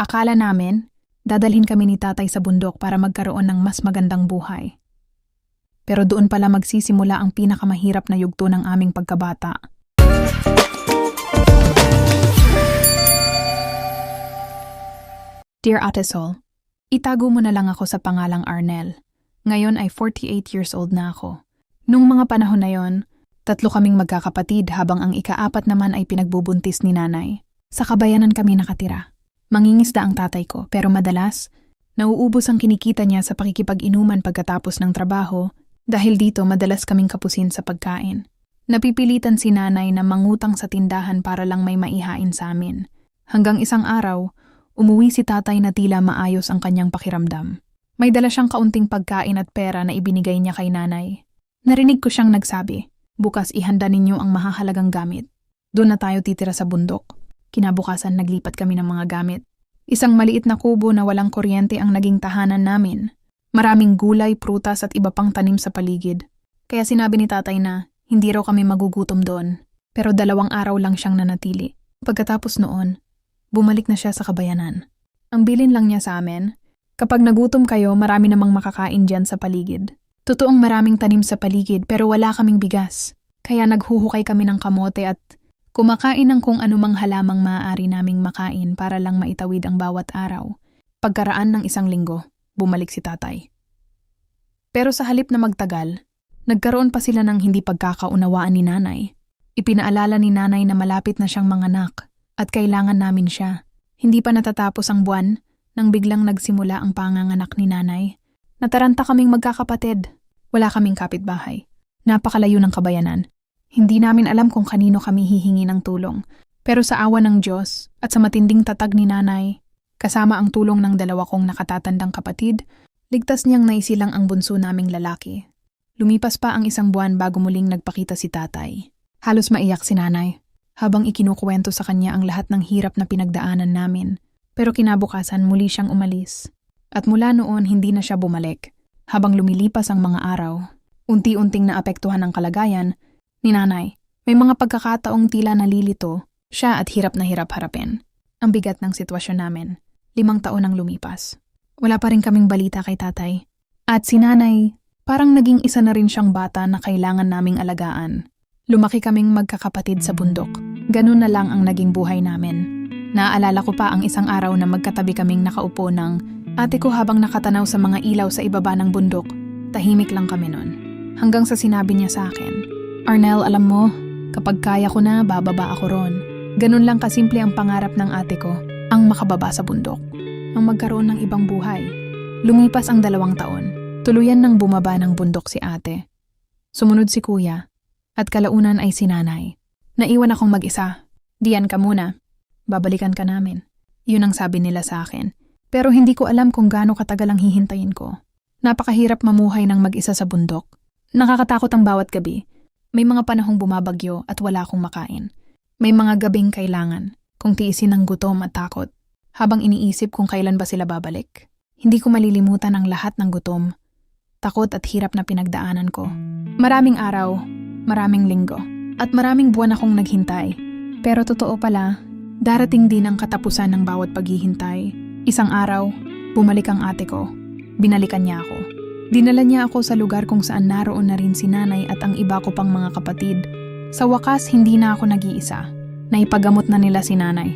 Akala namin, dadalhin kami ni tatay sa bundok para magkaroon ng mas magandang buhay. Pero doon pala magsisimula ang pinakamahirap na yugto ng aming pagkabata. Dear Ate Sol, itago mo na lang ako sa pangalang Arnel. Ngayon ay 48 years old na ako. Nung mga panahon na yon, 3 kaming magkakapatid habang ang ika-4 naman ay pinagbubuntis ni nanay. Sa kabayanan kami nakatira. Mangingisda ang tatay ko pero madalas, nauubos ang kinikita niya sa pakikipag-inuman pagkatapos ng trabaho dahil dito madalas kaming kapusin sa pagkain. Napipilitan si nanay na mangutang sa tindahan para lang may maihain sa amin. Hanggang isang araw, umuwi si tatay na tila maayos ang kanyang pakiramdam. May dala siyang kaunting pagkain at pera na ibinigay niya kay nanay. Narinig ko siyang nagsabi, bukas ihanda ninyo ang mahahalagang gamit. Doon na tayo titira sa bundok. Kinabukasan naglipat kami ng mga gamit. Isang maliit na kubo na walang kuryente ang naging tahanan namin. Maraming gulay, prutas at iba pang tanim sa paligid. Kaya sinabi ni tatay na hindi raw kami magugutom doon. Pero 2 araw lang siyang nanatili. Pagkatapos noon, bumalik na siya sa kabayanan. Ang bilin lang niya sa amin, kapag nagutom kayo marami namang makakain dyan sa paligid. Totoong maraming tanim sa paligid pero wala kaming bigas. Kaya naghuhukay kami ng kamote at kumakain ng kung anumang halamang maaari naming makain para lang maitawid ang bawat araw. Pagkaraan ng 1 linggo, bumalik si tatay. Pero sa halip na magtagal, nagkaroon pa sila ng hindi pagkakaunawaan ni nanay. Ipinaalala ni nanay na malapit na siyang manganak at kailangan namin siya. Hindi pa natatapos ang buwan nang biglang nagsimula ang panganganak ni nanay. Nataranta kaming magkakapatid. Wala kaming kapitbahay. Napakalayo ng kabayanan. Hindi namin alam kung kanino kami hihingi ng tulong. Pero sa awa ng Diyos at sa matinding tatag ni nanay, kasama ang tulong ng 2 kong nakatatandang kapatid, ligtas niyang naisilang ang bunso naming lalaki. Lumipas pa ang 1 buwan bago muling nagpakita si tatay. Halos maiyak si nanay habang ikinukuwento sa kanya ang lahat ng hirap na pinagdaanan namin. Pero kinabukasan muli siyang umalis. At mula noon hindi na siya bumalik. Habang lumilipas ang mga araw, unti-unting naapektuhan ang kalagayan ni nanay. May mga pagkakataong tila nalilito siya at hirap na hirap harapin. Ang bigat ng sitwasyon namin. 5 taon ang lumipas. Wala pa rin kaming balita kay tatay. At si nanay, parang naging isa na rin siyang bata na kailangan naming alagaan. Lumaki kaming magkakapatid sa bundok. Ganun na lang ang naging buhay namin. Naaalala ko pa ang isang araw na magkatabi kaming nakaupo ng ate ko habang nakatanaw sa mga ilaw sa ibaba ng bundok. Tahimik lang kami nun. Hanggang sa sinabi niya sa akin, Arnel, alam mo, kapag kaya ko na, bababa ako ron. Ganun lang kasimple ang pangarap ng ate ko, ang makababa sa bundok. Ang magkaroon ng ibang buhay. Lumipas ang 2 taon. Tuluyan nang bumaba ng bundok si ate. Sumunod si kuya. At kalaunan ay si nanay. Naiwan akong mag-isa. Diyan ka muna. Babalikan ka namin. Yun ang sabi nila sa akin. Pero hindi ko alam kung gaano katagal ang hihintayin ko. Napakahirap mamuhay ng mag-isa sa bundok. Nakakatakot ang bawat gabi. May mga panahong bumabagyo at wala akong makain. May mga gabing kailangan kung tiisin ng gutom at takot. Habang iniisip kung kailan ba sila babalik. Hindi ko malilimutan ang lahat ng gutom, takot at hirap na pinagdaanan ko. Maraming araw, maraming linggo, at maraming buwan akong naghintay. Pero totoo pala, darating din ang katapusan ng bawat paghihintay. Isang araw, bumalik ang ate ko. Binalikan niya ako. Dinala niya ako sa lugar kung saan naroon na rin si nanay at ang iba ko pang mga kapatid. Sa wakas, hindi na ako nag-iisa. Naipagamot na nila si nanay.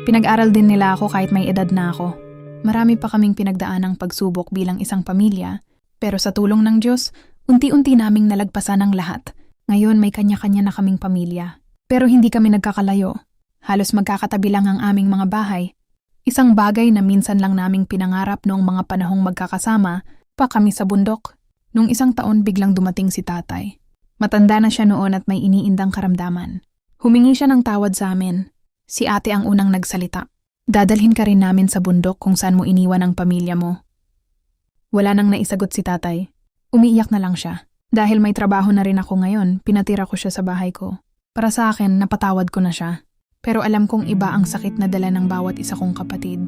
Pinag-aral din nila ako kahit may edad na ako. Marami pa kaming pinagdaanang pagsubok bilang isang pamilya. Pero sa tulong ng Diyos, unti-unti naming nalagpasan ang lahat. Ngayon may kanya-kanya na kaming pamilya. Pero hindi kami nagkakalayo. Halos magkakatabi lang ang aming mga bahay. Isang bagay na minsan lang naming pinangarap noong mga panahong magkakasama pa kami sa bundok. Nung 1 taon biglang dumating si tatay. Matanda na siya noon at may iniindang karamdaman. Humingi siya ng tawad sa amin. Si ate ang unang nagsalita. Dadalhin ka rin namin sa bundok kung saan mo iniwan ang pamilya mo. Wala nang naisagot si tatay. Umiiyak na lang siya. Dahil may trabaho na rin ako ngayon, pinatira ko siya sa bahay ko. Para sa akin, napatawad ko na siya. Pero alam kong iba ang sakit na dala ng bawat isa kong kapatid.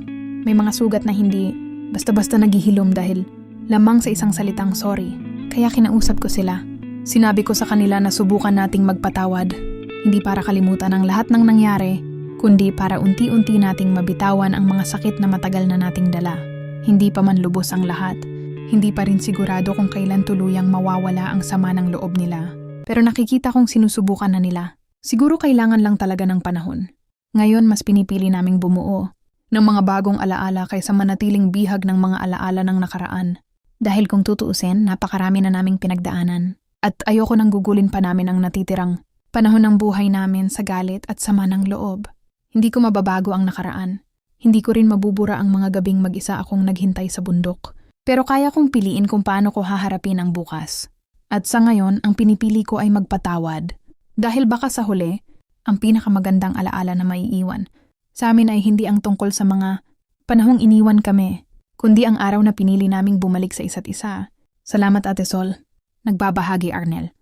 May mga sugat na hindi basta-basta naghihilom dahil lamang sa isang salitang sorry. Kaya kinausap ko sila. Sinabi ko sa kanila na subukan nating magpatawad. Hindi para kalimutan ang lahat ng nangyari, kundi para unti-unti nating mabitawan ang mga sakit na matagal na nating dala. Hindi pa man lubos ang lahat. Hindi pa rin sigurado kung kailan tuluyang mawawala ang sama ng loob nila. Pero nakikita kong sinusubukan na nila. Siguro kailangan lang talaga ng panahon. Ngayon mas pinipili naming bumuo ng mga bagong alaala kaysa manatiling bihag ng mga alaala ng nakaraan. Dahil kung tutuusin, napakarami na naming pinagdaanan. At ayoko nang gugulin pa namin ang natitirang panahon ng buhay namin sa galit at sama ng loob. Hindi ko mababago ang nakaraan. Hindi ko rin mabubura ang mga gabing mag-isa akong naghintay sa bundok. Pero kaya kong piliin kung paano ko haharapin ang bukas. At sa ngayon, ang pinipili ko ay magpatawad. Dahil baka sa huli, ang pinakamagandang alaala na maiiwan sa amin ay hindi ang tungkol sa mga panahong iniwan kami, kundi ang araw na pinili naming bumalik sa isa't isa. Salamat, Ate Sol. Nagbabahagi, Arnel.